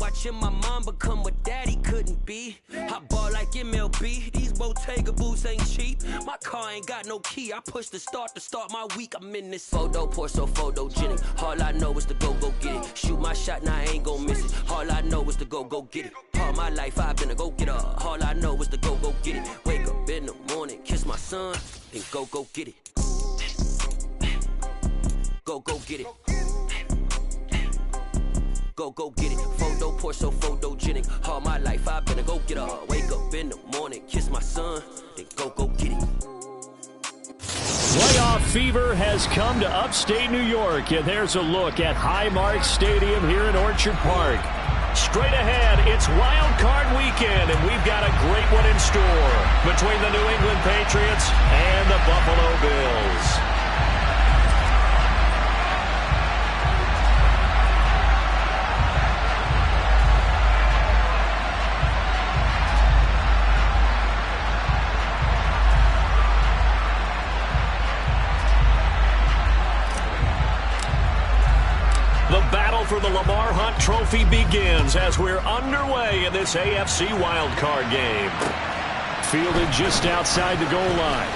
watching my mom become what daddy couldn't be. I ball like MLB, these Bottega boots ain't cheap. My car ain't got no key, I push the start to start my week. I'm in this photo, pour so photogenic. All I know is to go get it. Shoot my shot, now I ain't gon' miss it. All I know is to go get it. All my life I've been a go-getter. All I know is to go get it. Wake up in the morning, kiss my son, then go get it. Go get it. Go get it. Photo, pour so photogenic. All my life I've been a go-getter. Wake up in the morning, kiss my son, then go get it. Playoff fever has come to upstate New York, and there's a look at Highmark Stadium here in Orchard Park. Straight ahead, it's Wild Card Weekend, and we've got a great one in store between the New England Patriots and the Buffalo Bills. The battle for the Lamar Hunt Trophy begins as we're underway in this AFC wildcard game. Fielded just outside the goal line.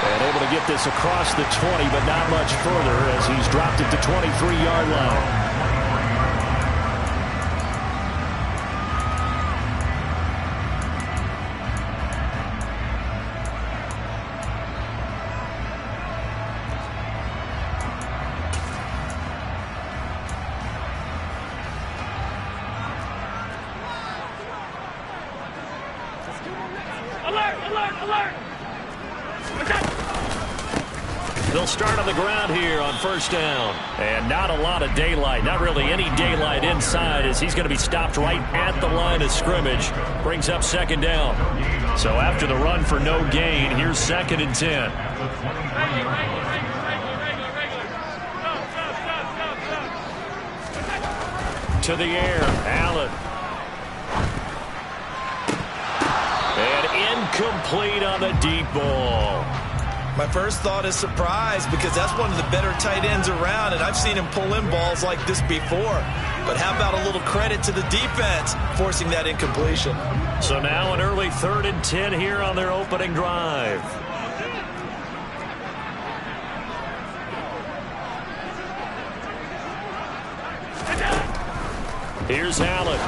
And able to get this across the 20, but not much further as he's dropped it to 23-yard line. They'll start on the ground here on first down. And not a lot of daylight. Not really any daylight inside as he's going to be stopped right at the line of scrimmage. Brings up second down. So after the run for no gain, here's 2nd and 10. To the air, Allen. And incomplete on the deep ball. My first thought is surprise because that's one of the better tight ends around, and I've seen him pull in balls like this before. But how about a little credit to the defense forcing that incompletion? So now an early 3rd and 10 here on their opening drive. Here's Allen.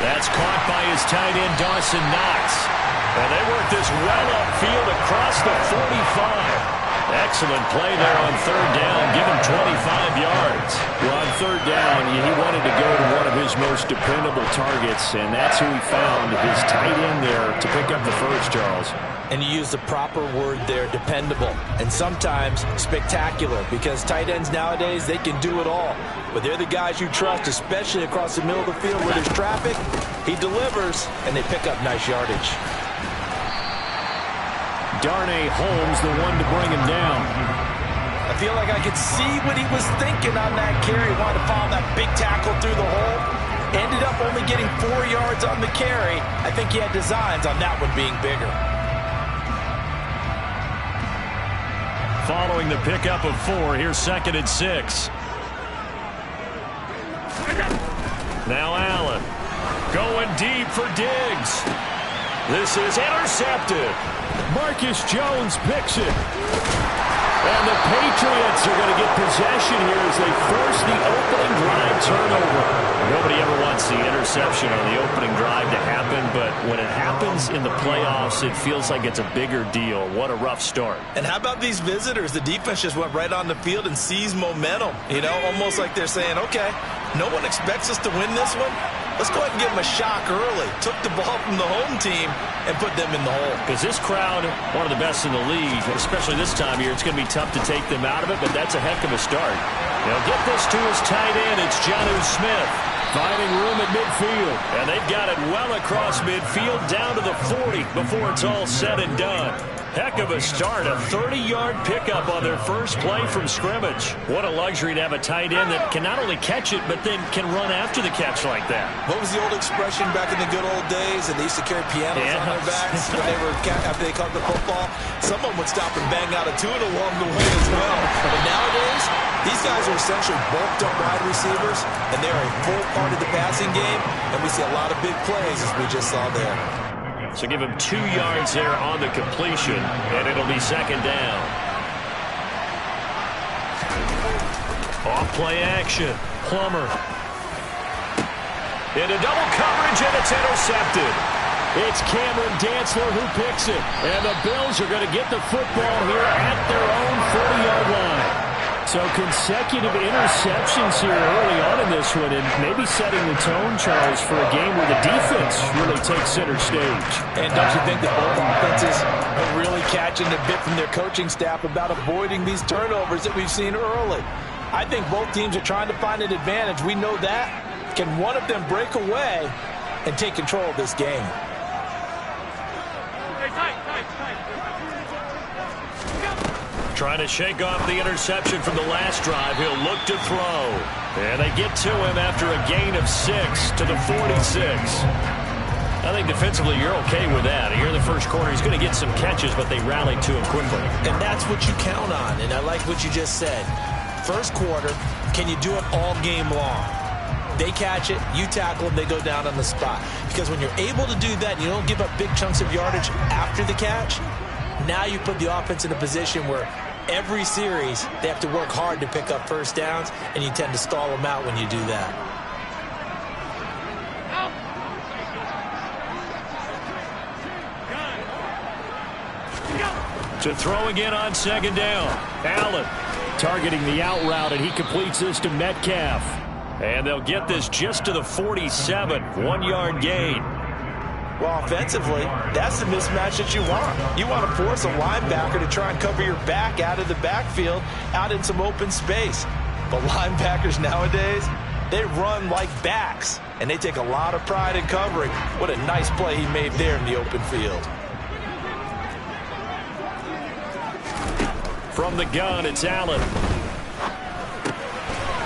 That's caught by his tight end, Dawson Knox. And they work this well upfield across the 45. Excellent play there on 3rd down. Give him 25 yards. Well, on 3rd down, he wanted to go to one of his most dependable targets, and that's who he found, his tight end there, to pick up the first, Charles. And you use the proper word there, dependable. And sometimes spectacular, because tight ends nowadays, they can do it all. But they're the guys you trust, especially across the middle of the field where there's traffic. He delivers, and they pick up nice yardage. Darnay Holmes, the one to bring him down. I feel like I could see what he was thinking on that carry. He wanted to follow that big tackle through the hole. Ended up only getting 4 yards on the carry. I think he had designs on that one being bigger. Following the pickup of 4, here's 2nd and 6. Now Allen going deep for Diggs. This is intercepted. Marcus Jones picks it. And the Patriots are going to get possession here as they force the opening drive turnover. Nobody ever wants the interception on the opening drive to happen, but when it happens in the playoffs, it feels like it's a bigger deal. What a rough start. And how about these visitors? The defense just went right on the field and seized momentum. You know, almost like they're saying, okay, no one expects us to win this one. Let's go ahead and give them a shock early. Took the ball from the home team and put them in the hole. Because this crowd, one of the best in the league, especially this time of year, it's going to be tough to take them out of it, but that's a heck of a start. They'll get this to his tight end. It's Jonnu Smith. Finding room at midfield. And they've got it well across midfield down to the 40 before it's all said and done. Heck of a start, a 30-yard pickup on their first play from scrimmage. What a luxury to have a tight end that can not only catch it, but then can run after the catch like that. What was the old expression back in the good old days? And they used to carry pianos on their backs when they were after they caught the football. Someone would stop and bang out a tune along the way as well. But nowadays, these guys are essentially bulked up wide receivers, and they're a full part of the passing game, and we see a lot of big plays, as we just saw there. So give him 2 yards there on the completion, and it'll be second down. Off play action. Plummer. Into double coverage, and it's intercepted. It's Cameron Dantzler who picks it. And the Bills are going to get the football here at their own 40-yard line. So consecutive interceptions here early on in this one, and maybe setting the tone, Charles, for a game where the defense really takes center stage. And don't you think that both offenses are really catching a bit from their coaching staff about avoiding these turnovers that we've seen early? I think both teams are trying to find an advantage. We know that. Can one of them break away and take control of this game? Trying to shake off the interception from the last drive. He'll look to throw. And they get to him after a gain of 6 to the 46. I think defensively you're okay with that. Here in the first quarter, he's going to get some catches, but they rallied to him quickly. And that's what you count on, and I like what you just said. First quarter, can you do it all game long? They catch it, you tackle them, they go down on the spot. Because when you're able to do that, and you don't give up big chunks of yardage after the catch, now you put the offense in a position where every series they have to work hard to pick up first downs, and you tend to stall them out when you do that. To throw again on second down. Allen targeting the out route, and he completes this to Metcalf. And they'll get this just to the 47, 1-yard gain. Well, offensively, that's the mismatch that you want. You want to force a linebacker to try and cover your back out of the backfield, out in some open space. But linebackers nowadays, they run like backs, and they take a lot of pride in covering. What a nice play he made there in the open field. From the gun, it's Allen.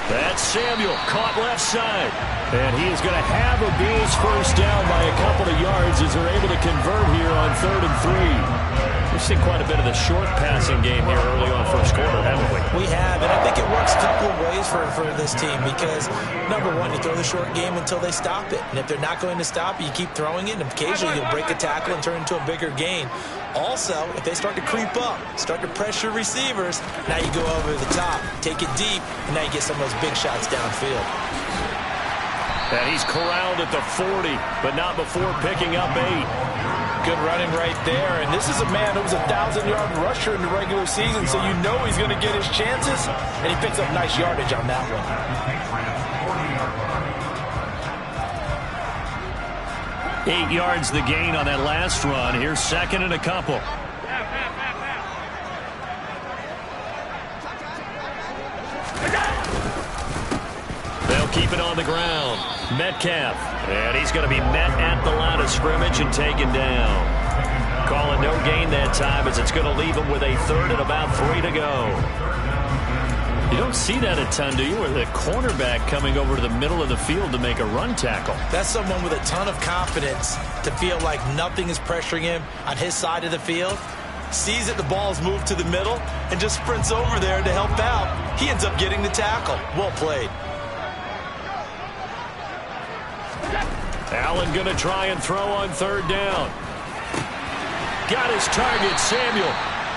That's Samuel, caught left side. And he is going to have a Bills first down by a couple of yards as they're able to convert here on 3rd and 3. We've seen quite a bit of the short passing game here early on first quarter, haven't we? We have, and I think it works a couple of ways for this team because, number one, you throw the short game until they stop it. And if they're not going to stop it, you keep throwing it, and occasionally you'll break a tackle and turn into a bigger gain. Also, if they start to creep up, start to pressure receivers, now you go over the top, take it deep, and now you get some of those big shots downfield. And he's corralled at the 40, but not before picking up 8. Good running right there, and this is a man who was a 1,000-yard rusher in the regular season, so you know he's going to get his chances, and he picks up nice yardage on that one. 8 yards the gain on that last run. Here's second and a couple. They'll keep it on the ground. Metcalf. And he's going to be met at the line of scrimmage and taken down. Calling no gain that time as it's going to leave him with a 3rd and about 3 to go. You don't see that a ton, do you? Where the cornerback coming over to the middle of the field to make a run tackle. That's someone with a ton of confidence to feel like nothing is pressuring him on his side of the field. Sees that the ball is moved to the middle and just sprints over there to help out. He ends up getting the tackle. Well played. Allen going to try and throw on 3rd down. Got his target, Samuel.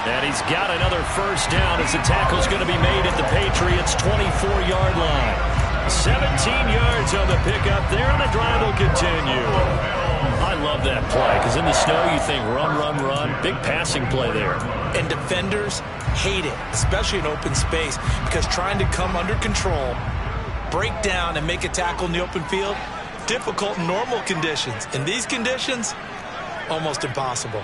And he's got another first down as the tackle's going to be made at the Patriots' 24-yard line. 17 yards on the pickup there, and the drive will continue. I love that play because in the snow you think run, run, run. Big passing play there. And defenders hate it, especially in open space, because trying to come under control, break down, and make a tackle in the open field, difficult in normal conditions. In these conditions, almost impossible.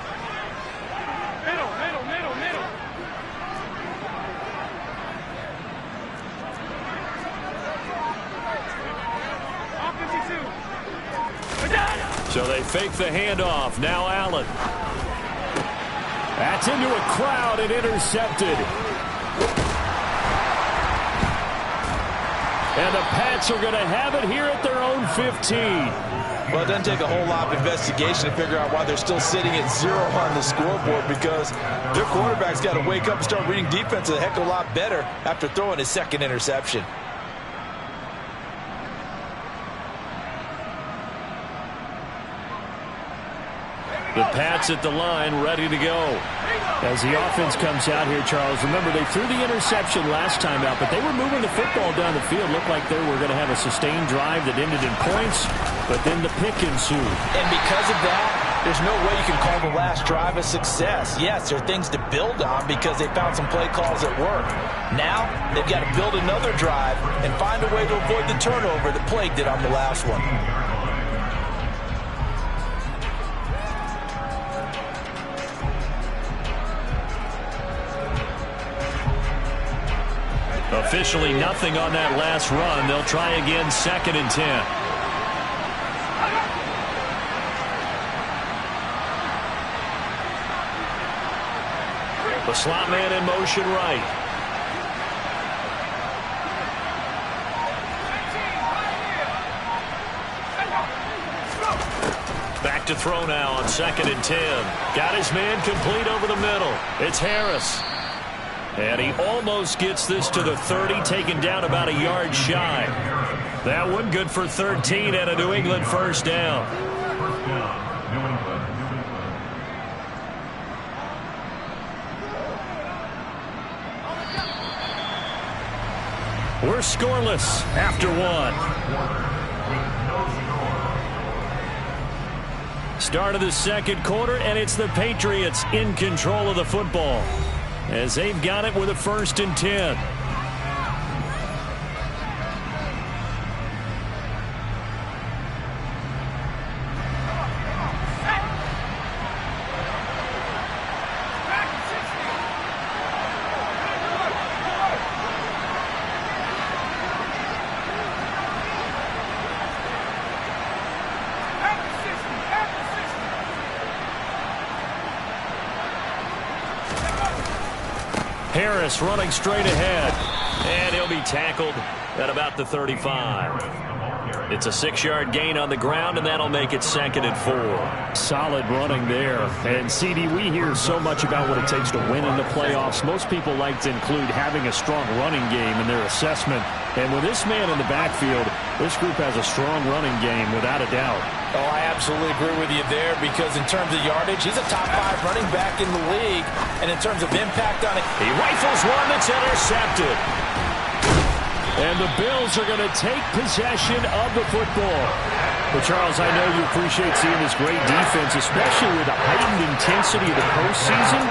So they fake the handoff. Now Allen. That's into a crowd and intercepted. And the Pats are going to have it here at their own 15. Well, it doesn't take a whole lot of investigation to figure out why they're still sitting at 0 on the scoreboard, because their quarterback's got to wake up and start reading defense a heck of a lot better after throwing his second interception. The Pats at the line, ready to go. As the offense comes out here, Charles, remember they threw the interception last time out, but they were moving the football down the field. Looked like they were going to have a sustained drive that ended in points, but then the pick ensued. And because of that, there's no way you can call the last drive a success. Yes, there are things to build on because they found some play calls that work. Now, they've got to build another drive and find a way to avoid the turnover that plagued it on the last one. Officially nothing on that last run. They'll try again, 2nd and 10. The slot man in motion right. Back to throw now on 2nd and 10. Got his man complete over the middle. It's Harris. And he almost gets this to the 30, taken down about a yard shy. That one good for 13 and a New England first down. We're scoreless after one. Start of the second quarter, and it's the Patriots in control of the football, as they've got it with a 1st and 10. Harris running straight ahead, and he'll be tackled at about the 35. It's a 6-yard gain on the ground, and that'll make it 2nd and 4. Solid running there. And, CD, we hear so much about what it takes to win in the playoffs. Most people like to include having a strong running game in their assessment. And with this man in the backfield, this group has a strong running game, without a doubt. Oh, I absolutely agree with you there, because in terms of yardage, he's a top 5 running back in the league. And in terms of impact on it, he rifles one that's intercepted. And the Bills are going to take possession of the football. But, Charles, I know you appreciate seeing this great defense, especially with the heightened intensity of the postseason.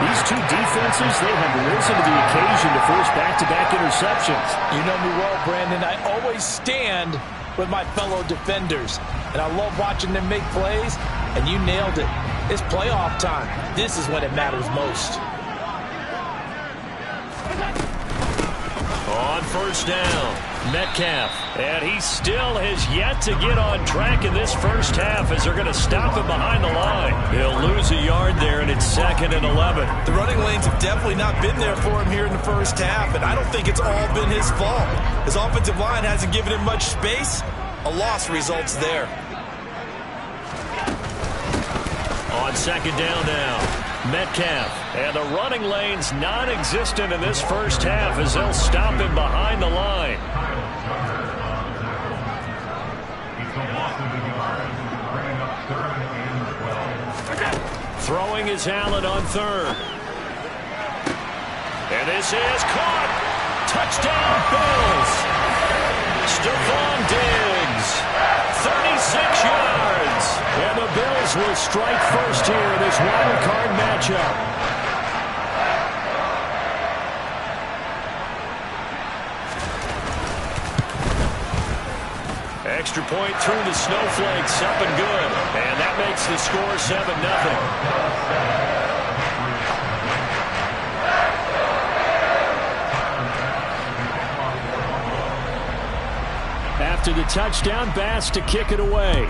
These two defenses, they have risen to the occasion to force back-to-back interceptions. You know me well, Brandon. I always stand with my fellow defenders. And I love watching them make plays, and you nailed it. It's playoff time. This is when it matters most. On 1st down, Metcalf. And he still has yet to get on track in this first half, as they're going to stop him behind the line. He'll lose a yard there, and it's 2nd and 11. The running lanes have definitely not been there for him here in the first half, and I don't think it's all been his fault. His offensive line hasn't given him much space. A loss results there. On 2nd down now, Metcalf. And the running lane's non-existent in this first half, as they'll stop him behind the line. Throwing is Allen on 3rd. And this is caught. Touchdown, Bills. Stephon Diggs. 36 yards. And the Bills will strike first here in this wild card matchup. Extra point through the snowflakes, up and good. And that makes the score 7-0. After the touchdown, Bass to kick it away.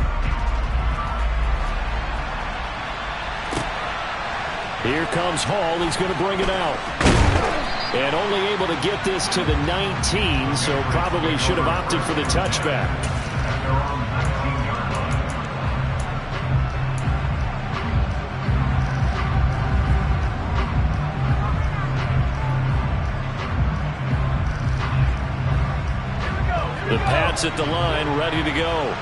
Here comes Hall. He's going to bring it out. And only able to get this to the 19, so probably should have opted for the touchback. The Pats at the line, ready to go.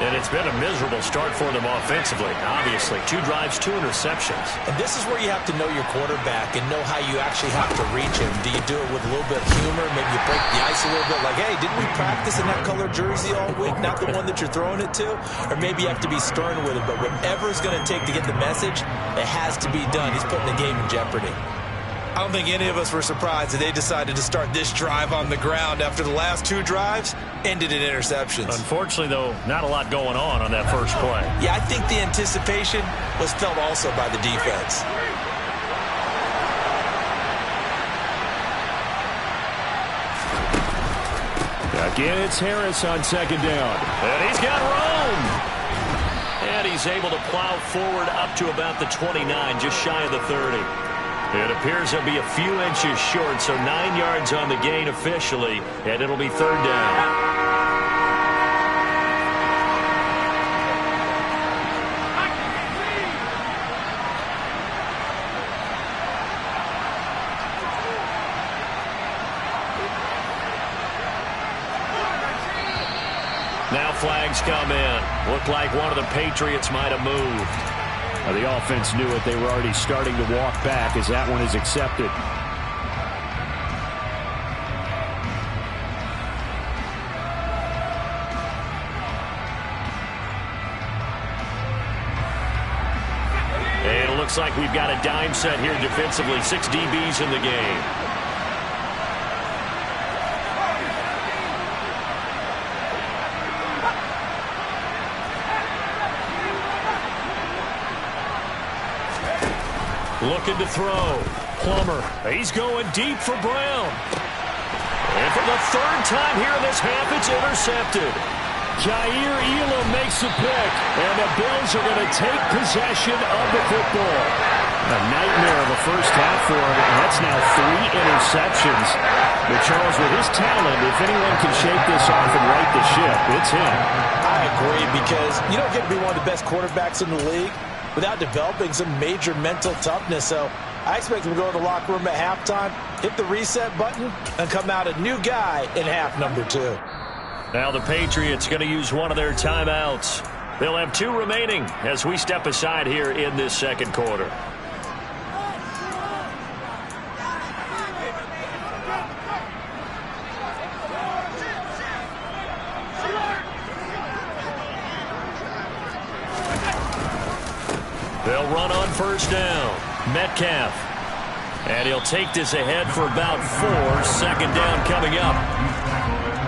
And it's been a miserable start for them offensively. Obviously, 2 drives, 2 interceptions. And this is where you have to know your quarterback and know how you actually have to reach him. Do you do it with a little bit of humor? Maybe you break the ice a little bit like, hey, didn't we practice in that color jersey all week? Not the one that you're throwing it to? Or maybe you have to be stern with it. But whatever it's going to take to get the message, it has to be done. He's putting the game in jeopardy. I don't think any of us were surprised that they decided to start this drive on the ground after the last 2 drives ended in interceptions. Unfortunately, though, not a lot going on that first play. Yeah, I think the anticipation was felt also by the defense. Again, it's Harris on second down. And he's got room. And he's able to plow forward up to about the 29, just shy of the 30. It appears he'll be a few inches short, so 9 yards on the gain officially, and it'll be third down. Now flags come in. Looked like one of the Patriots might have moved. The offense knew it. They were already starting to walk back as that one is accepted. And it looks like we've got a dime set here defensively. 6 DBs in the game. Looking to throw. Plummer. He's going deep for Brown. And for the 3rd time here in this half, it's intercepted. Jair Elam makes the pick, and the Bills are going to take possession of the football. A nightmare of a first half for him, and that's now 3 interceptions. But Charles, with his talent, if anyone can shake this off and right the ship, it's him. I agree, because you don't get to be one of the best quarterbacks in the league without developing some major mental toughness. So I expect him to go to the locker room at halftime, hit the reset button, and come out a new guy in half number 2. Now the Patriots going to use one of their timeouts. They'll have 2 remaining as we step aside here in this second quarter. They'll run on first down. Metcalf. And he'll take this ahead for about 4. Second down coming up.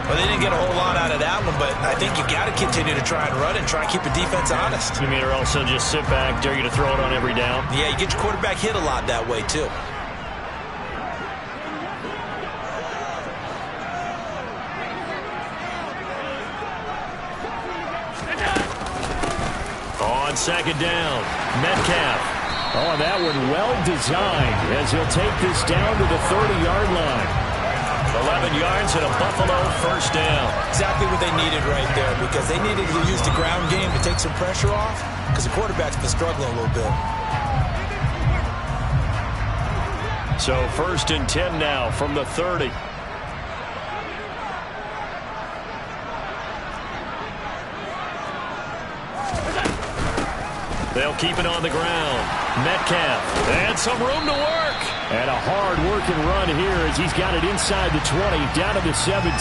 Well, they didn't get a whole lot out of that one, but I think you got to continue to try and run and try and keep the defense honest. You mean or also just sit back, dare you to throw it on every down? Yeah, you get your quarterback hit a lot that way, too. On second down, Metcalf. Oh, that one well designed as he'll take this down to the 30-yard line. 11 yards and a Buffalo first down. Exactly what they needed right there, because they needed to use the ground game to take some pressure off, because the quarterback's been struggling a little bit. So 1st and 10 now from the 30. They'll keep it on the ground. Metcalf. And some room to work. And a hard-working run here as he's got it inside the 20, down to the 17.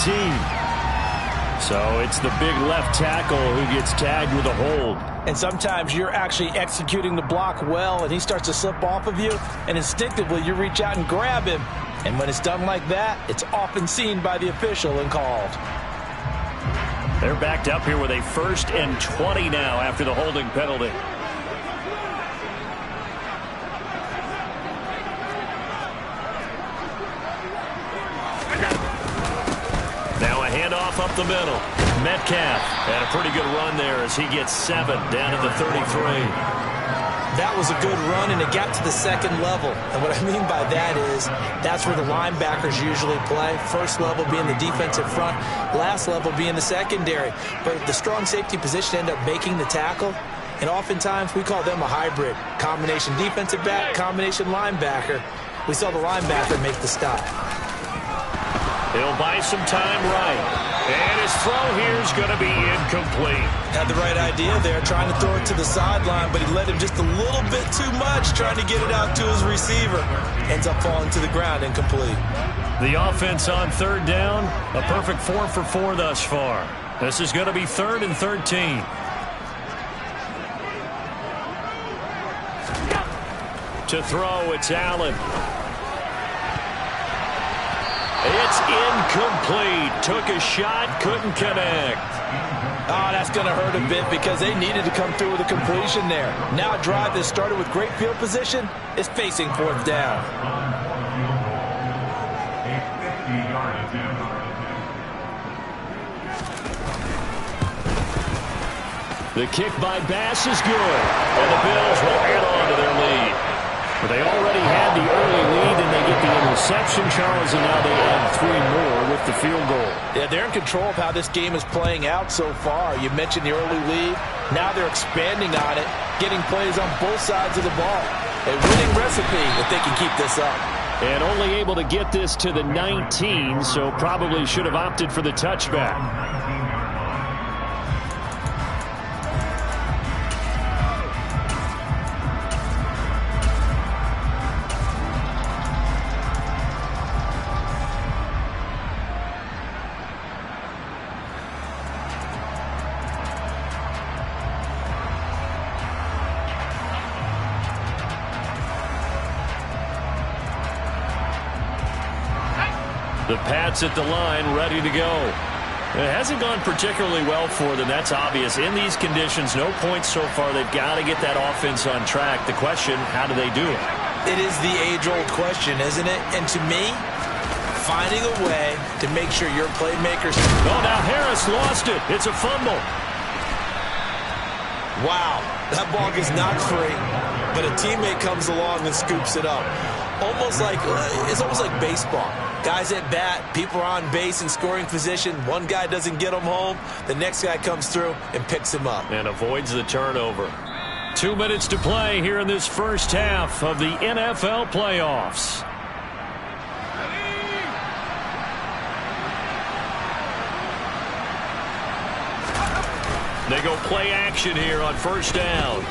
So it's the big left tackle who gets tagged with a hold. And sometimes you're actually executing the block well, and he starts to slip off of you, and instinctively you reach out and grab him. And when it's done like that, it's often seen by the official and called. They're backed up here with a 1st and 20 now after the holding penalty. Now a handoff up the middle. Metcalf had a pretty good run there as he gets 7 down to the 33. That was a good run, and it got to the second level. And what I mean by that is that's where the linebackers usually play. First level being the defensive front, last level being the secondary. But the strong safety position ended up making the tackle, and oftentimes we call them a hybrid. Combination defensive back, combination linebacker. We saw the linebacker make the stop. He'll buy some time right. And his throw here is going to be incomplete. Had the right idea there, trying to throw it to the sideline, but he let him just a little bit too much, trying to get it out to his receiver. Ends up falling to the ground, incomplete. The offense on third down, a perfect 4 for 4 thus far. This is going to be 3rd and 13. To throw, it's Allen. It's incomplete. Took a shot, couldn't connect. Oh, that's going to hurt a bit because they needed to come through with a completion there. Now a drive that started with great field position is facing 4th down. The kick by Bass is good, and the Bills will add on to their lead. But they already had the early lead, and they get the interception, Charles, and now they add 3 more with the field goal. Yeah, they're in control of how this game is playing out so far. You mentioned the early lead. Now they're expanding on it, getting plays on both sides of the ball. A winning recipe if they can keep this up. And only able to get this to the 19, so probably should have opted for the touchback. The Pats at the line, ready to go. It hasn't gone particularly well for them, that's obvious. In these conditions, no points so far. They've got to get that offense on track. The question, how do they do it? It is the age-old question, isn't it? And to me, finding a way to make sure your playmakers... Oh, now Harris lost it. It's a fumble. Wow, that ball gets knocked free, but a teammate comes along and scoops it up. It's almost like baseball. Guys at bat, people are on base in scoring position. One guy doesn't get him home. The next guy comes through and picks him up. And avoids the turnover. 2 minutes to play here in this first half of the NFL playoffs. They go play action here on first down.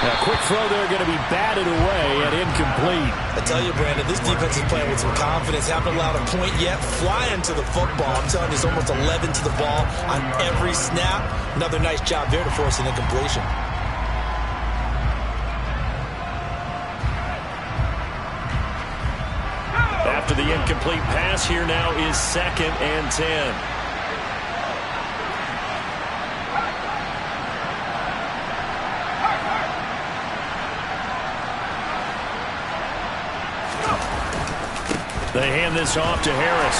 Now, quick throw there, going to be batted away and incomplete. I tell you, Brandon, this defense is playing with some confidence. Haven't allowed a point yet. Flying to the football. I'm telling you, it's almost 11 to the ball on every snap. Another nice job there to force an incompletion. After the incomplete pass, here now is 2nd and 10. They hand this off to Harris.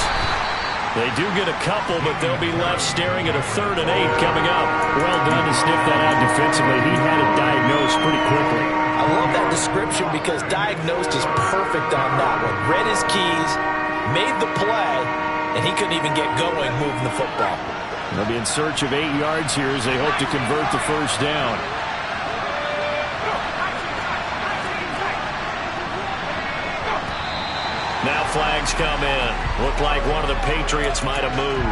They do get a couple, but they'll be left staring at a 3rd and 8 coming up. Well done to sniff that out defensively. He had it diagnosed pretty quickly. I love that description because diagnosed is perfect on that one. Read his keys, made the play, and he couldn't even get going moving the football. They'll be in search of 8 yards here as they hope to convert the first down. Now flags come in. Looked like one of the Patriots might have moved.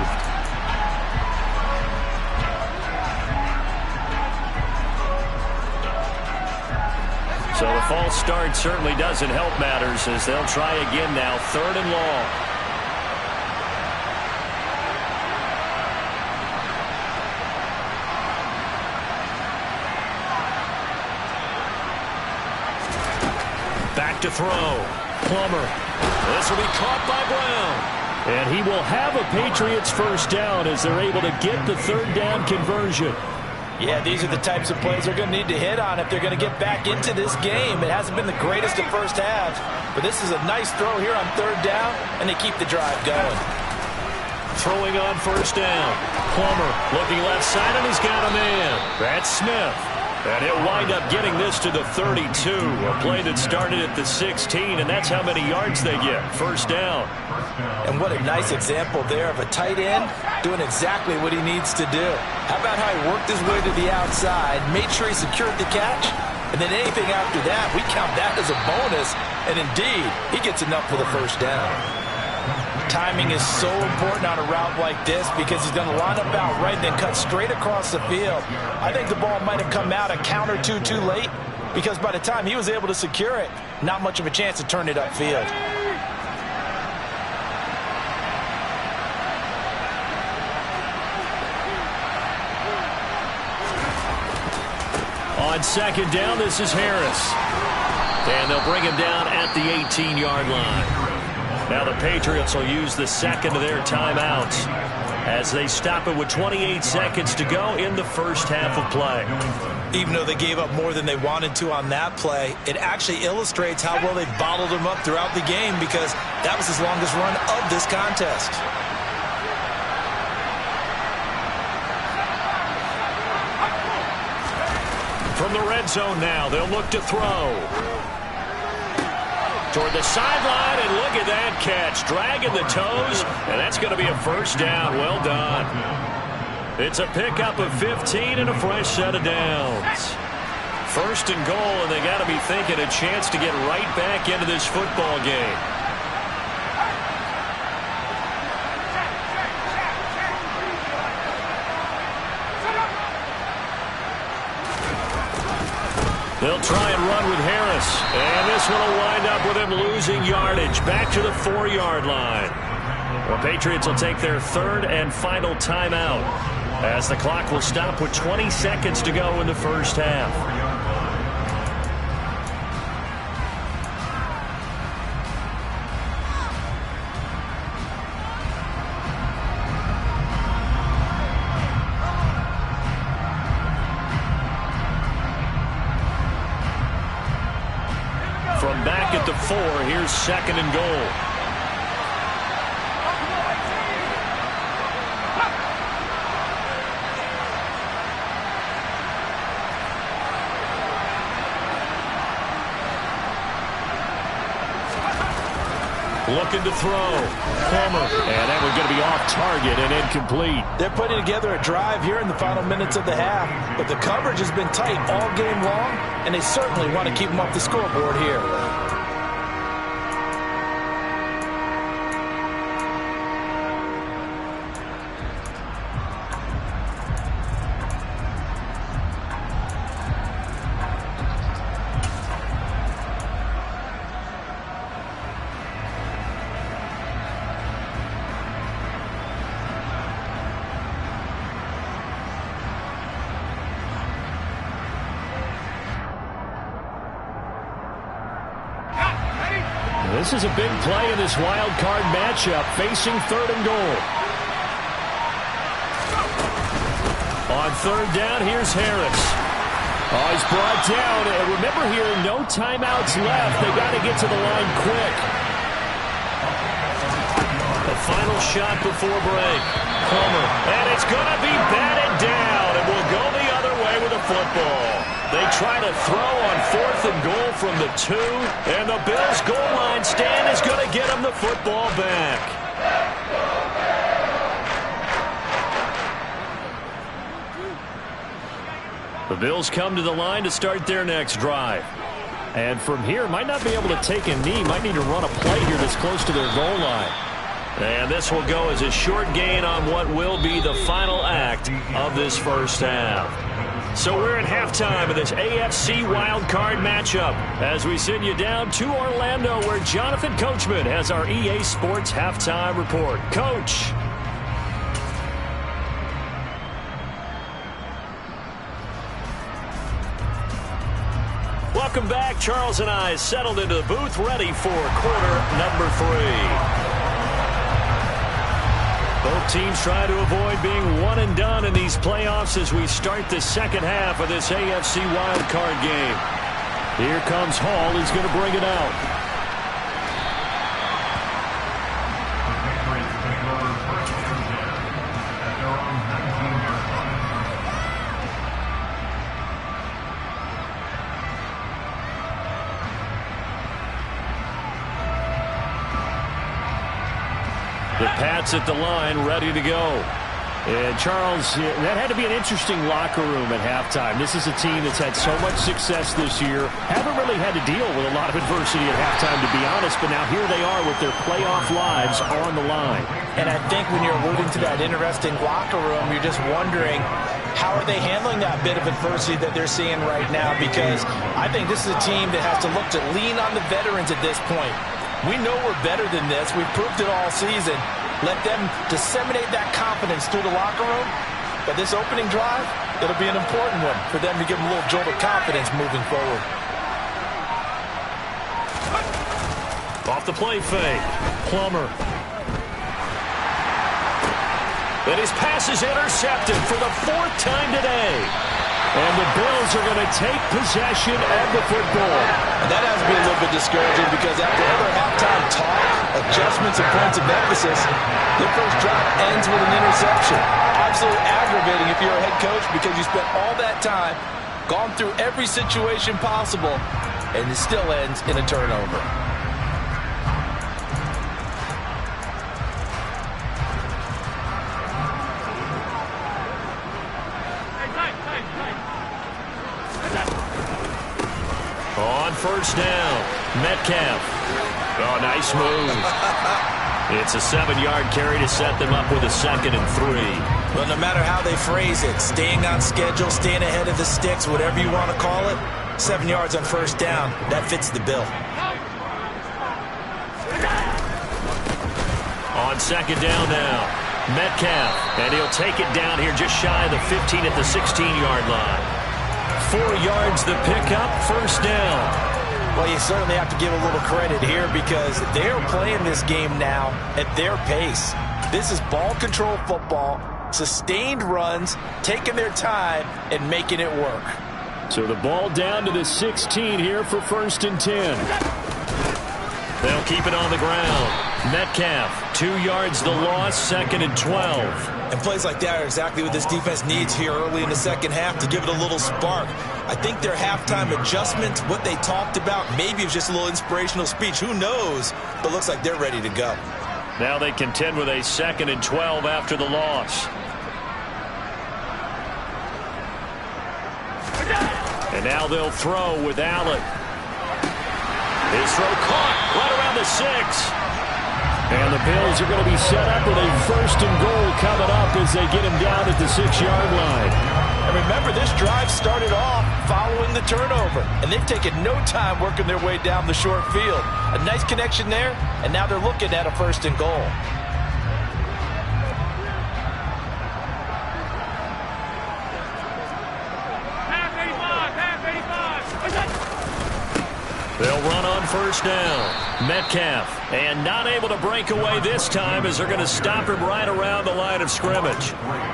So the false start certainly doesn't help matters as they'll try again now. 3rd and long. Back to throw. Plummer. This will be caught by Brown. And he will have a Patriots first down as they're able to get the 3rd down conversion. Yeah, these are the types of plays they're going to need to hit on if they're going to get back into this game. It hasn't been the greatest of first halves, but this is a nice throw here on 3rd down, and they keep the drive going. Throwing on first down. Plummer looking left side, and he's got a man. That's Smith. And he'll wind up getting this to the 32, a play that started at the 16, and that's how many yards they get. First down. And what a nice example there of a tight end doing exactly what he needs to do. How about how he worked his way to the outside, made sure he secured the catch, and then anything after that, we count that as a bonus, and indeed, he gets enough for the first down. Timing is so important on a route like this because he's going to line up out right and then cut straight across the field. I think the ball might have come out a count or two too late because by the time he was able to secure it, not much of a chance to turn it upfield. On second down, this is Harris. And they'll bring him down at the 18-yard line. Now the Patriots will use the second of their timeouts as they stop it with 28 seconds to go in the first half of play. Even though they gave up more than they wanted to on that play, it actually illustrates how well they bottled him up throughout the game because that was his longest run of this contest. From the red zone now, they'll look to throw. Toward the sideline, and look at that catch. Dragging the toes, and that's going to be a first down. Well done. It's a pickup of 15 and a fresh set of downs. First and goal, and they got to be thinking a chance to get right back into this football game. They'll try and run with Harris. And this one will wind up with him losing yardage. Back to the 4-yard line. The Patriots will take their third and final timeout as the clock will stop with 20 seconds to go in the first half. From back at the 4, here's second and goal. Looking to throw. Corner. And that one's going to be off target and incomplete. They're putting together a drive here in the final minutes of the half, but the coverage has been tight all game long, and they certainly want to keep them off the scoreboard here. This is a big play in this wild card matchup, facing third and goal. On third down, here's Harris. Oh, he's brought down. And remember here, no timeouts left. They got to get to the line quick. The final shot before break. Homer. And it's going to be batted down. And will go the other way with the football. They try to throw on fourth and goal from the 2, and the Bills' goal line stand is going to get them the football back. The Bills come to the line to start their next drive. And from here, might not be able to take a knee, might need to run a play here that's close to their goal line. And this will go as a short gain on what will be the final act of this first half. So we're at halftime of this AFC wildcard matchup as we send you down to Orlando where Jonathan Coachman has our EA Sports halftime report. Coach. Welcome back. Charles and I settled into the booth ready for quarter number 3. Both teams try to avoid being one and done in these playoffs as we start the second half of this AFC wildcard game. Here comes Hall. He's going to bring it out. The Pats at the line, ready to go. And Charles, that had to be an interesting locker room at halftime. This is a team that's had so much success this year. Haven't really had to deal with a lot of adversity at halftime, to be honest. But now here they are with their playoff lives on the line. And I think when you're alluding to that interesting locker room, you're just wondering, how are they handling that bit of adversity that they're seeing right now? Because I think this is a team that has to look to lean on the veterans at this point. We know we're better than this. We've proved it all season. Let them disseminate that confidence through the locker room. But this opening drive, it'll be an important one for them to give them a little jolt of confidence moving forward. Off the play fake. Plummer. And his pass is intercepted for the 4th time today. And the Bills are going to take possession of the football. And that has to be a little bit discouraging because after all their halftime talk, adjustments and points of emphasis, their first drive ends with an interception. Absolutely aggravating if you're a head coach because you spent all that time, gone through every situation possible, and it still ends in a turnover. On first down, Metcalf. Oh, nice move. It's a 7-yard carry to set them up with a 2nd and 3. Well, no matter how they phrase it, staying on schedule, staying ahead of the sticks, whatever you want to call it, 7 yards on first down, that fits the bill. On 2nd down now, Metcalf. And he'll take it down here just shy of the 15 at the 16-yard line. 4 yards the pickup, first down. Well, you certainly have to give a little credit here because they're playing this game now at their pace. This is ball control football, sustained runs, taking their time, and making it work. So the ball down to the 16 here for 1st and 10. They'll keep it on the ground. Metcalf, 2 yards the loss, 2nd and 12. And plays like that are exactly what this defense needs here early in the second half to give it a little spark. I think their halftime adjustments, what they talked about, maybe it was just a little inspirational speech. Who knows? But looks like they're ready to go. Now they contend with a 2nd and 12 after the loss. And now they'll throw with Allen. His throw caught right around the 6. And the Bills are going to be set up with a 1st and goal coming up as they get him down at the 6-yard line. And remember, this drive started off following the turnover, and they've taken no time working their way down the short field. A nice connection there, and now they're looking at a 1st and goal. They'll run on first down. Metcalf, and not able to break away this time as they're going to stop him right around the line of scrimmage.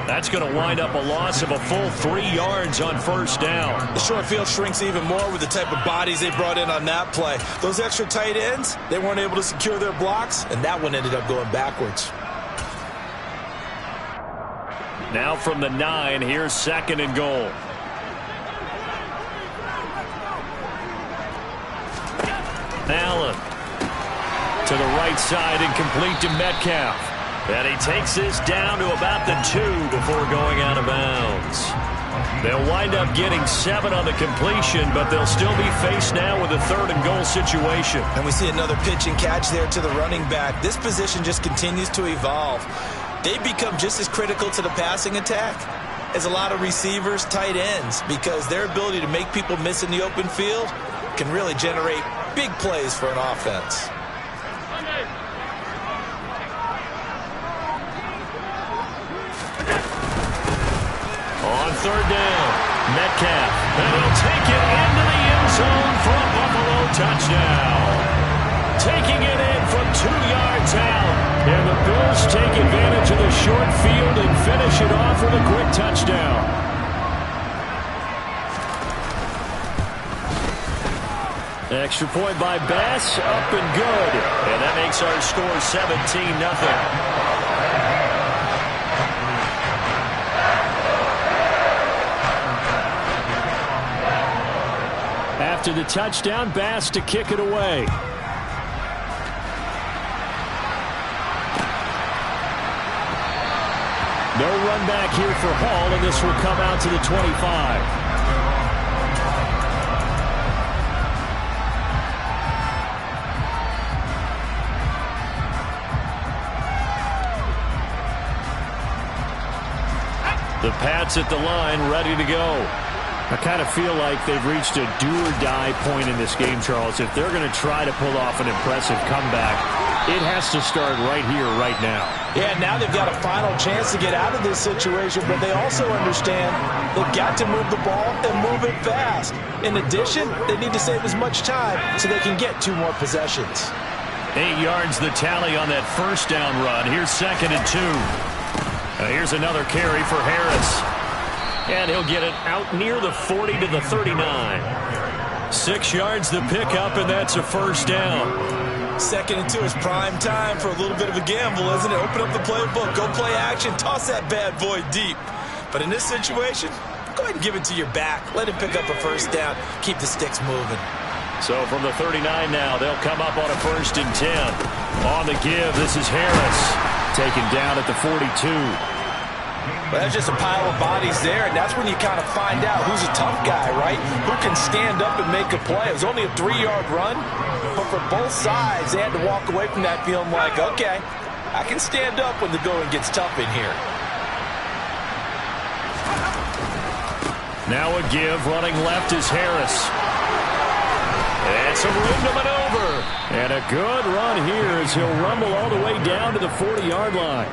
That's going to wind up a loss of a full 3 yards on first down. The short field shrinks even more with the type of bodies they brought in on that play. Those extra tight ends, they weren't able to secure their blocks, and that one ended up going backwards. Now from the 9, here's 2nd and goal. Allen to the right side and complete to Metcalf. And he takes this down to about the 2 before going out of bounds. They'll wind up getting 7 on the completion, but they'll still be faced now with a 3rd and goal situation. And we see another pitch and catch there to the running back. This position just continues to evolve. They become just as critical to the passing attack as a lot of receivers, tight ends, because their ability to make people miss in the open field can really generate big plays for an offense. On 3rd down, Metcalf, and he'll take it into the end zone for a Buffalo touchdown. Taking it in from 2 yards out, and the Bills take advantage of the short field and finish it off with a quick touchdown. Extra point by Bass, up and good. And that makes our score 17-0. After the touchdown, Bass to kick it away. run back here for Hall, and this will come out to the 25. The Pats at the line, ready to go. I kind of feel like they've reached a do-or-die point in this game, Charles. If they're going to try to pull off an impressive comeback, it has to start right here, right now. Yeah, now they've got a final chance to get out of this situation, but they also understand they've got to move the ball and move it fast. In addition, they need to save as much time so they can get 2 more possessions. 8 yards the tally on that first down run. Here's 2nd and 2. Here's another carry for Harris. And he'll get it out near the 40 to the 39. 6 yards the pickup, and that's a first down. 2nd and 2 is prime time for a little bit of a gamble, isn't it? Open up the playbook, go play action, toss that bad boy deep. But in this situation, go ahead and give it to your back. Let him pick up a first down. Keep the sticks moving. So from the 39 now, they'll come up on a 1st and 10. On the give, this is Harris. Taken down at the 42. Well, that's just a pile of bodies there, and that's when you kind of find out who's a tough guy, right? Who can stand up and make a play. It was only a 3-yard run, but for both sides, they had to walk away from that feeling like, okay, I can stand up when the going gets tough in here. Now a give, running left is Harris. And some room to maneuver. And a good run here as he'll rumble all the way down to the 40-yard line.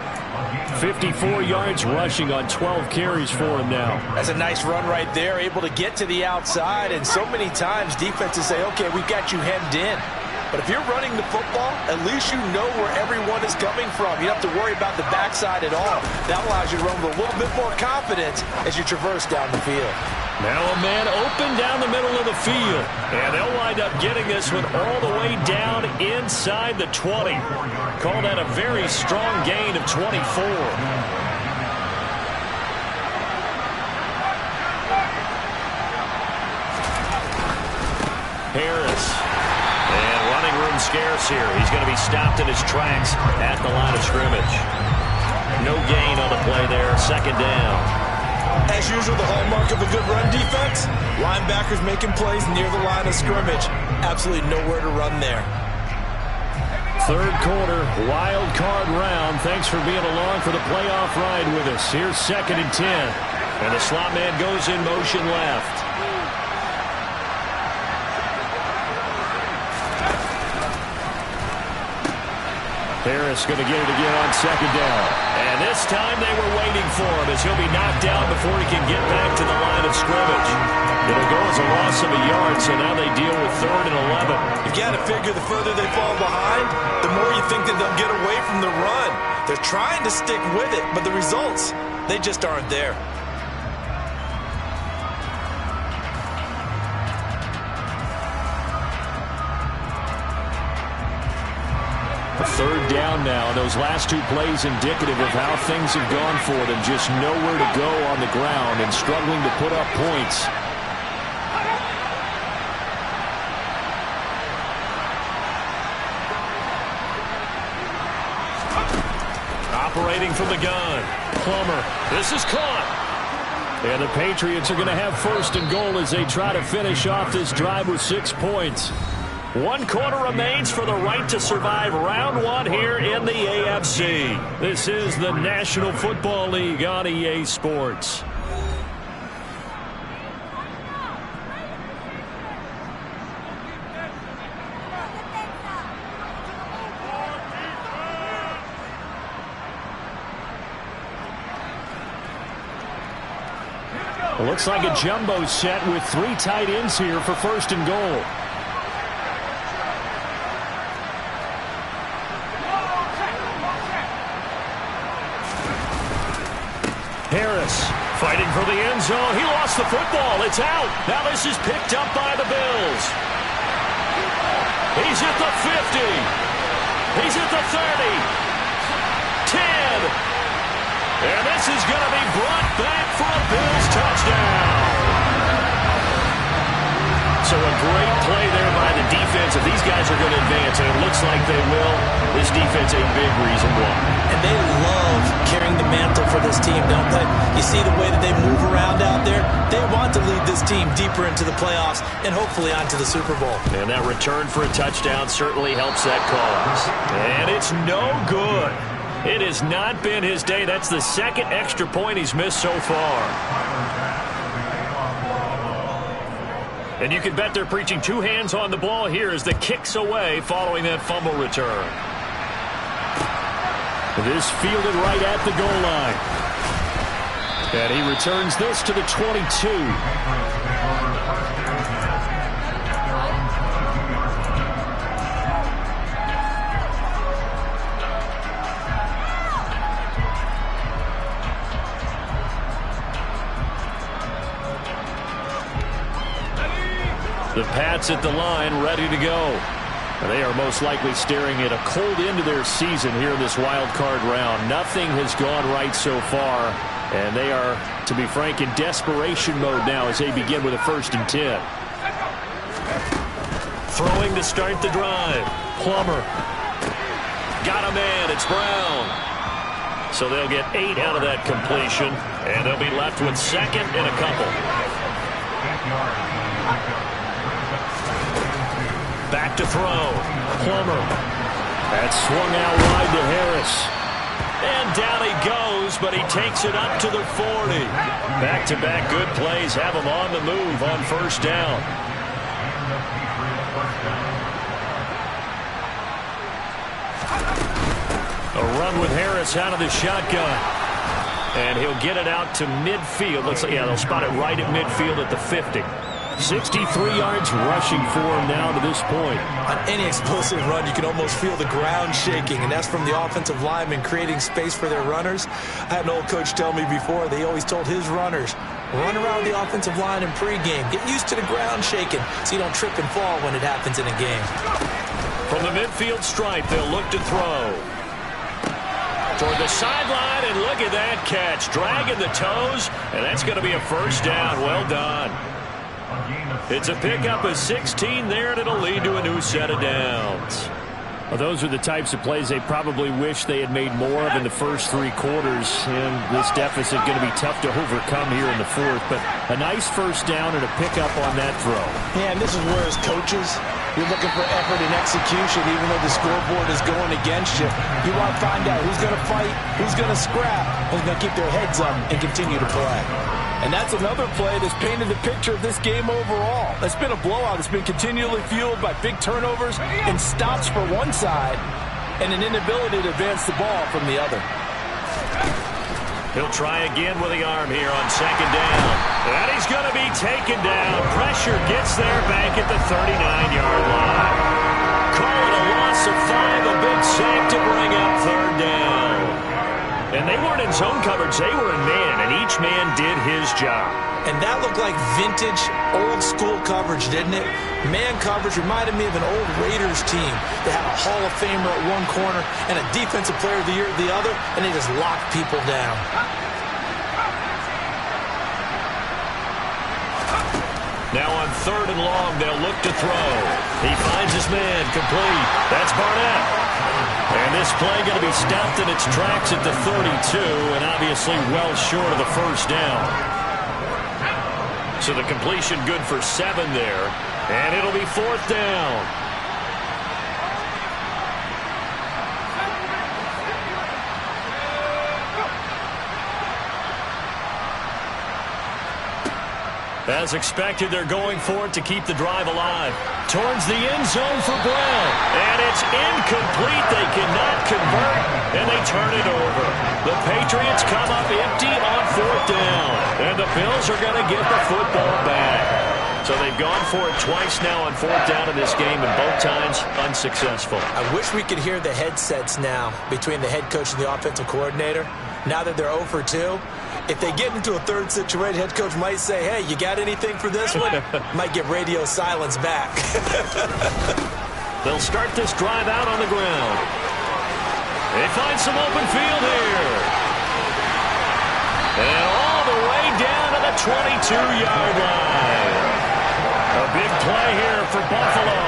54 yards rushing on 12 carries for him now. That's a nice run right there, able to get to the outside. And so many times defenses say, okay, we've got you hemmed in. But if you're running the football, at least you know where everyone is coming from. You don't have to worry about the backside at all. That allows you to run with a little bit more confidence as you traverse down the field. Now a man open down the middle of the field. And they'll wind up getting this one all the way down inside the 20. Call that a very strong gain of 24. Harris. And running room scarce here. He's going to be stopped in his tracks at the line of scrimmage. No gain on the play there. 2nd down. As usual, the hallmark of a good run defense, linebackers making plays near the line of scrimmage. Absolutely nowhere to run there. 3rd quarter, wild card round. Thanks for being along for the playoff ride with us. Here's 2nd and 10. And the slot man goes in motion left. Harris going to get it again on 2nd down. And this time they were waiting for him as he'll be knocked down before he can get back to the line of scrimmage. It'll go as a loss of a yard, so now they deal with 3rd and 11. You've got to figure the further they fall behind, the more you think that they'll get away from the run. They're trying to stick with it, but the results, they just aren't there. A 3rd down now. Those last 2 plays indicative of how things have gone for them. Just nowhere to go on the ground and struggling to put up points. Operating from the gun. Plummer. This is caught. And the Patriots are going to have 1st and goal as they try to finish off this drive with 6 points. 1 quarter remains for the right to survive round 1 here in the AFC. This is the National Football League on EA Sports. It looks like a jumbo set with 3 tight ends here for 1st and goal. Harris fighting for the end zone. He lost the football. It's out. Now this is picked up by the Bills. He's at the 50. He's at the 30. 10. And this is going to be brought back for a Bills touchdown. So a great play there by the defense defense. If these guys are going to advance, and it looks like they will, this defense a big reason why. And they love carrying the mantle for this team, don't they? You see the way that they move around out there? They want to lead this team deeper into the playoffs and hopefully onto the Super Bowl. And that return for a touchdown certainly helps that cause. And it's no good. It has not been his day. That's the second extra point he's missed so far. And you can bet they're preaching two hands on the ball here as the kick's away following that fumble return. This fielded right at the goal line. And he returns this to the 22. The Pats at the line, ready to go. They are most likely staring at a cold end to their season here in this wild card round. Nothing has gone right so far, and they are, to be frank, in desperation mode now as they begin with a 1st and 10. Throwing to start the drive. Plummer. Got a man. It's Brown. So they'll get 8 out of that completion, and they'll be left with 2nd and a couple. Back to throw. Plummer. That's swung out wide to Harris. And down he goes, but he takes it up to the 40. Back-to-back good plays have him on the move on 1st down. A run with Harris out of the shotgun. And he'll get it out to midfield. Looks like, yeah, they'll spot it right at midfield at the 50. 63 yards rushing for him now to this point. On any explosive run, you can almost feel the ground shaking, and that's from the offensive linemen creating space for their runners. I had an old coach tell me before, they always told his runners, run around the offensive line in pregame. Get used to the ground shaking so you don't trip and fall when it happens in a game. From the midfield stripe, they'll look to throw. Toward the sideline, and look at that catch. Dragging the toes, and that's going to be a 1st down. Well done. It's a pickup of 16 there, and it'll lead to a new set of downs. Well, those are the types of plays they probably wish they had made more of in the first 3 quarters. And this deficit going to be tough to overcome here in the 4th. But a nice 1st down and a pickup on that throw. Yeah, and this is where, as coaches, you're looking for effort and execution, even though the scoreboard is going against you. You want to find out who's going to fight, who's going to scrap, who's going to keep their heads up and continue to play. And that's another play that's painted the picture of this game overall. It's been a blowout. It's been continually fueled by big turnovers and stops for one side and an inability to advance the ball from the other. He'll try again with the arm here on 2nd down. And he's going to be taken down. Pressure gets there back at the 39-yard line. Call it a loss of 5, a big sack to bring up 3rd down. And they weren't in zone coverage. They were in man, and each man did his job. And that looked like vintage, old-school coverage, didn't it? Man coverage reminded me of an old Raiders team. They had a Hall of Famer at one corner and a Defensive Player of the Year at the other, and they just locked people down. Now on 3rd and long, they'll look to throw. He finds his man, complete. That's Barnett. And this play going to be stopped in its tracks at the 32, and obviously well short of the 1st down. So the completion good for 7 there, and it'll be 4th down. As expected, they're going for it to keep the drive alive. Towards the end zone for Brown. And it's incomplete. They cannot convert, and they turn it over. The Patriots come up empty on 4th down. And the Bills are going to get the football back. So they've gone for it twice now on 4th down in this game, and both times unsuccessful. I wish we could hear the headsets now between the head coach and the offensive coordinator. Now that they're 0 for 2. If they get into a 3rd situation, head coach might say, hey, you got anything for this one? Might get radio silence back. They'll start this drive out on the ground. They find some open field here. And all the way down to the 22-yard line. A big play here for Buffalo.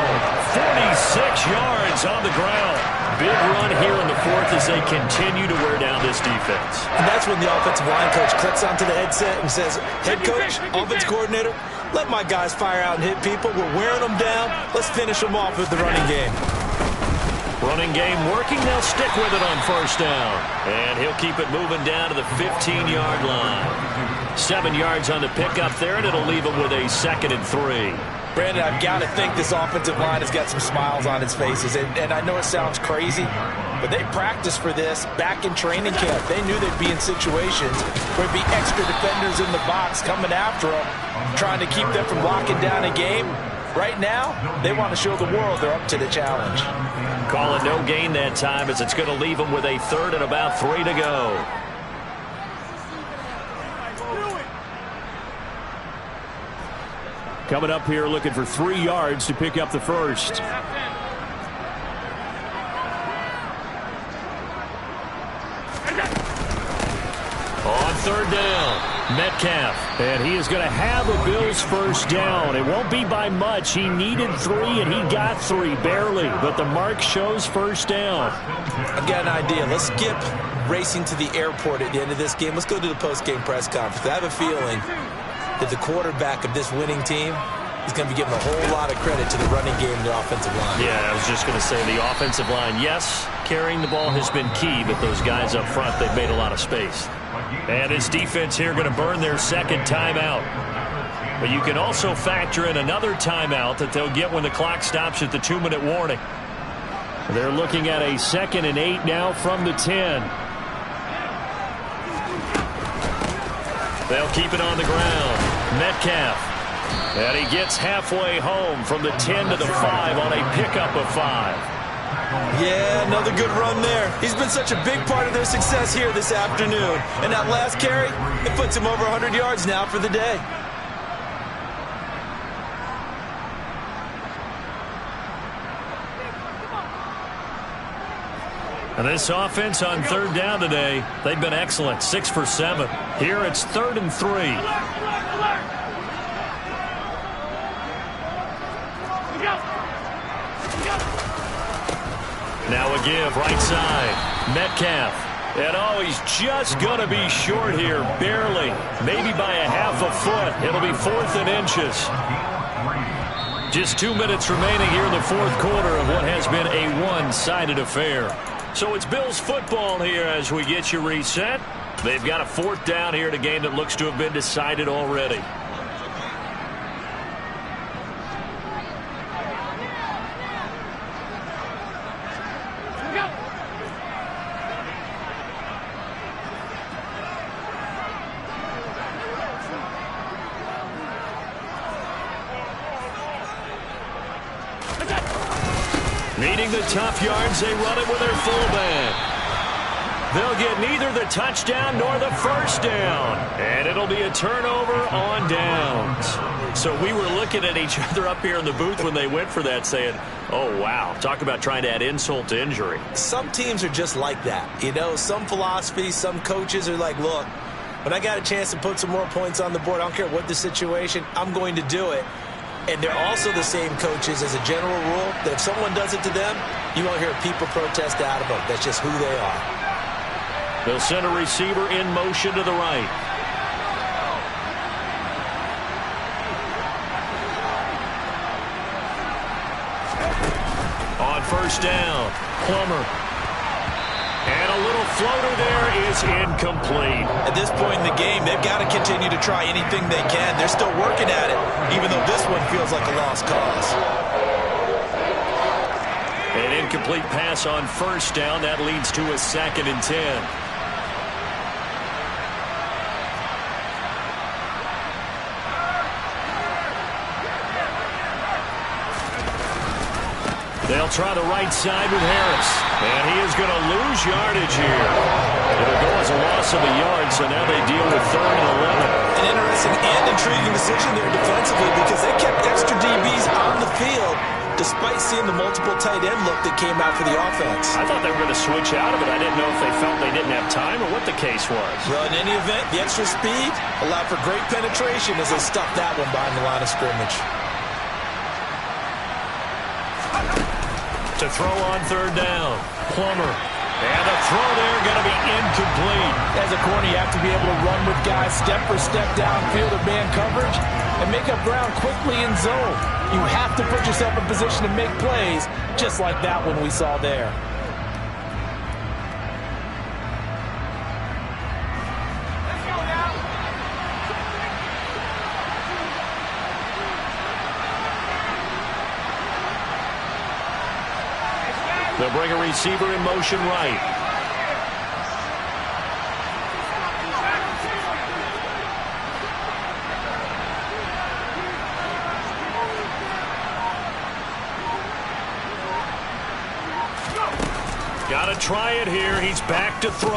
46 yards on the ground. Big run here in the fourth as they continue to wear down this defense. And that's when the offensive line coach clicks onto the headset and says, head coach, offense coordinator, let my guys fire out and hit people. We're wearing them down. Let's finish them off with the running game. Running game working. They'll stick with it on first down. And he'll keep it moving down to the 15-yard line. 7 yards on the pickup there, and it'll leave them with a 2nd and 3. Brandon, I've got to think this offensive line has got some smiles on its faces. And I know it sounds crazy, but they practiced for this back in training camp. They knew they'd be in situations where there'd be extra defenders in the box coming after them, trying to keep them from locking down a game. Right now, they want to show the world they're up to the challenge. Call it no gain that time as it's going to leave them with a 3rd and about 3 to go. Coming up here looking for 3 yards to pick up the first. On 3rd down, Metcalf. And he is going to have the Bills' first down. It won't be by much. He needed 3, and he got 3, barely. But the mark shows first down. I've got an idea. Let's skip racing to the airport at the end of this game. Let's go to the post-game press conference. I have a feeling that the quarterback of this winning team is going to be giving a whole lot of credit to the running game and the offensive line. Yeah, I was just going to say the offensive line, yes, carrying the ball has been key, but those guys up front, they've made a lot of space. And this defense here going to burn their 2nd timeout. But you can also factor in another timeout that they'll get when the clock stops at the 2-minute warning. They're looking at a 2nd and 8 now from the 10. They'll keep it on the ground. Metcalf. And he gets halfway home from the 10 to the 5 on a pickup of 5. Yeah, another good run there. He's been such a big part of their success here this afternoon. And that last carry, it puts him over 100 yards now for the day. And this offense on 3rd down today, they've been excellent. 6 for 7. Here it's 3rd and 3. Now a give, right side. Metcalf. And oh, he's just going to be short here, barely. Maybe by a half a foot. It'll be 4th and inches. Just 2 minutes remaining here in the 4th quarter of what has been a one-sided affair. So it's Bills football here as we get you reset. They've got a 4th down here in a game that looks to have been decided already. Needing the tough yards, they run it with their fullback. They'll get neither the touchdown nor the first down. And it'll be a turnover on downs. So we were looking at each other up here in the booth when they went for that saying, oh, wow, talk about trying to add insult to injury. Some teams are just like that. You know, some philosophies, some coaches are like, look, when I got a chance to put some more points on the board, I don't care what the situation, I'm going to do it. And they're also the same coaches as a general rule that if someone does it to them, you won't hear people protest out of them. That's just who they are. They'll send a receiver in motion to the right. On first down, Plummer. And a little floater there is incomplete. At this point in the game, they've got to continue to try anything they can. They're still working at it, even though this one feels like a lost cause. An incomplete pass on first down. That leads to a 2nd and 10. They'll try the right side with Harris. And he is going to lose yardage here. It'll go as a loss of a yard, so now they deal with 3rd and 11. An interesting and intriguing decision there defensively because they kept extra DBs on the field despite seeing the multiple tight end look that came out for the offense. I thought they were going to switch out of it. I didn't know if they felt they didn't have time or what the case was. Well, in any event, the extra speed allowed for great penetration as they stuffed that one behind the line of scrimmage. To throw on third down. Plummer. And the throw there going to be incomplete. As a corner, you have to be able to run with guys step for step downfield of man coverage and make up ground quickly in zone. You have to put yourself in position to make plays, just like that one we saw there. They'll bring a receiver in motion right. Got to try it here. He's back to throw.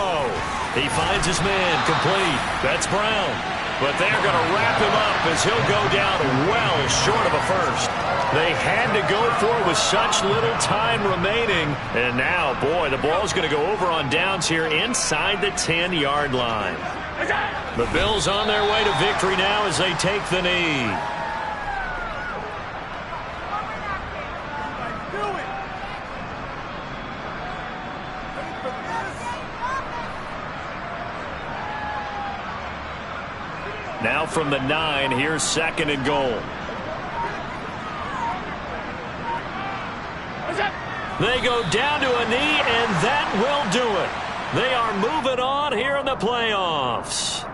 He finds his man complete. That's Brown. But they're going to wrap him up as he'll go down well short of a first. They had to go for it with such little time remaining. And now, boy, the ball's going to go over on downs here inside the 10-yard line. The Bills on their way to victory now as they take the knee. Now from the 9, here's 2nd and goal. They go down to a knee, and that will do it. They are moving on here in the playoffs.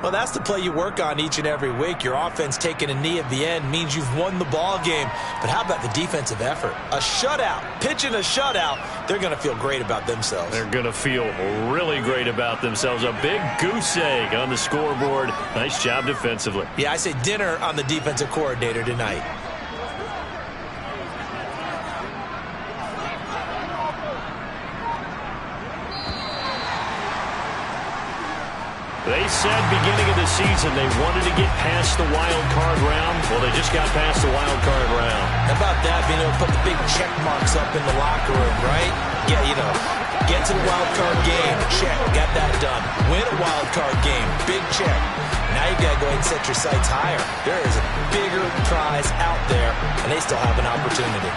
Well, that's the play you work on each and every week. Your offense taking a knee at the end means you've won the ball game. But how about the defensive effort? A shutout, pitching a shutout, they're going to feel great about themselves. They're going to feel really great about themselves. A big goose egg on the scoreboard. Nice job defensively. Yeah, I say dinner on the defensive coordinator tonight. They said beginning of the season they wanted to get past the wild card round. Well, they just got past the wild card round. How about that, being able to put the big check marks up in the locker room, right? Yeah, you know, get to the wild card game, check, got that done. Win a wild card game, big check. Now you got to go ahead and set your sights higher. There is a bigger prize out there, and they still have an opportunity.